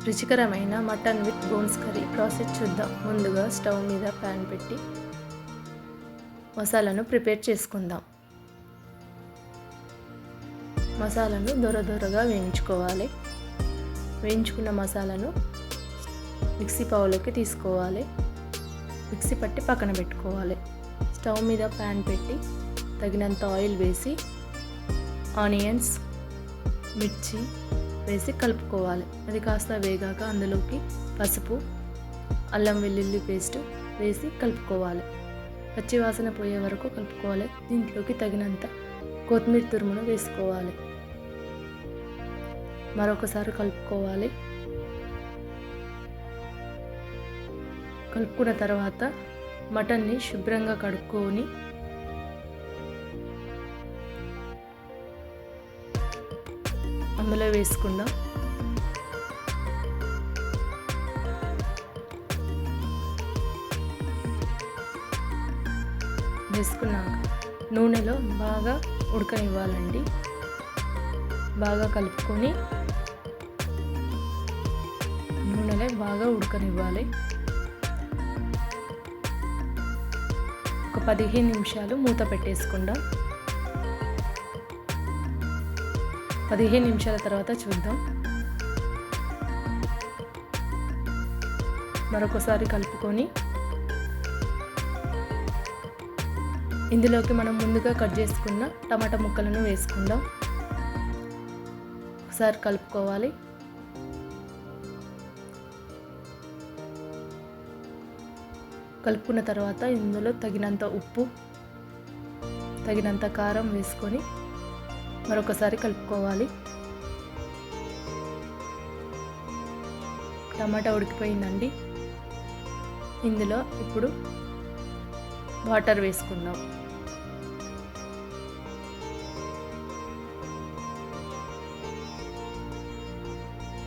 రుచికరమైన mutton with bones curry process చూద్దాం. ముందుగా స్టవ్ మీద ప్యాన్ పెట్టి మసాలాను ప్రిపేర్ చేసుకుందాం. మసాలాను దొరదొరగా వేయించుకోవాలి. వేయించుకున్న మసాలాను మిక్సీ బౌల్లోకి తీసుకోవాలి. మిక్సీ పట్టి పక్కన పెట్టుకోవాలి. స్టవ్ మీద ప్యాన్ పెట్టి తగినంత ఆయిల్ వేసి ఆనియన్స్, మిర్చి వేసి కలుపుకోవాలి. అది కాస్త వేగాక అందులోకి పసుపు, అల్లం వెల్లుల్లి పేస్ట్ వేసి కలుపుకోవాలి. పచ్చివాసన పోయే వరకు కలుపుకోవాలి. దీంట్లోకి తగినంత కొత్తిమీర తురుమును వేసుకోవాలి. మరొకసారి కలుపుకోవాలి. కలుపుకున్న తర్వాత మటన్ని శుభ్రంగా కడుక్కొని అందులో వేసుకుందాం. వేసుకున్నాక నూనెలో బాగా ఉడకనివ్వాలండి. బాగా కలుపుకొని నూనెలో బాగా ఉడకనివ్వాలి. ఒక 15 నిమిషాలు మూత పెట్టేసుకుందాం. 15 నిమిషాల తర్వాత చూద్దాం. మరొకసారి కలుపుకొని ఇందులోకి మనం ముందుగా కట్ చేసుకున్న టమాటా ముక్కలను వేసుకుందాం. ఒకసారి కలుపుకోవాలి. కలుపుకున్న తర్వాత ఇందులో తగినంత ఉప్పు, తగినంత కారం వేసుకొని మరొకసారి కలుపుకోవాలి. టమాటా ఉడికిపోయిందండి. ఇందులో ఇప్పుడు వాటర్ వేసుకుందాం.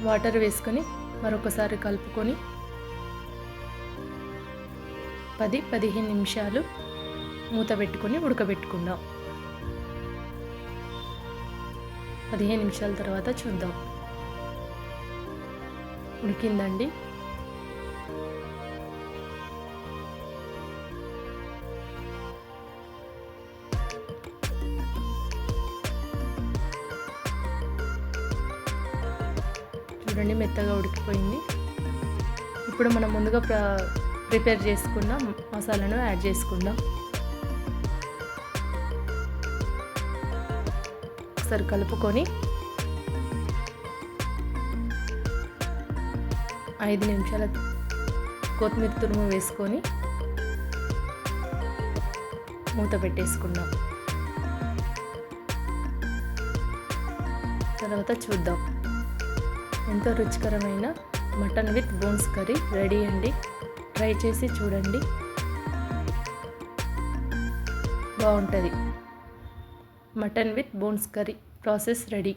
వాటర్ వేసుకొని మరొకసారి కలుపుకొని 10-15 నిమిషాలు మూత పెట్టుకొని ఉడకబెట్టుకుందాం. 15 నిమిషాల తర్వాత చూద్దాం. ఉడికిందండి. చూడండి, మెత్తగా ఉడికిపోయింది. ఇప్పుడు మనం ముందుగా ప్రిపేర్ చేసుకున్న మసాలాను యాడ్ చేసుకుందాం. ఒకసారి కలుపుకొని 5 నిమిషాల కొత్తిమీర తురుము వేసుకొని మూత పెట్టేసుకుందాం. తర్వాత చూద్దాం. ఎంతో రుచికరమైన mutton with bones curry ready అండి. ట్రై చేసి చూడండి, బాగుంటుంది. Mutton with bones curry process ready.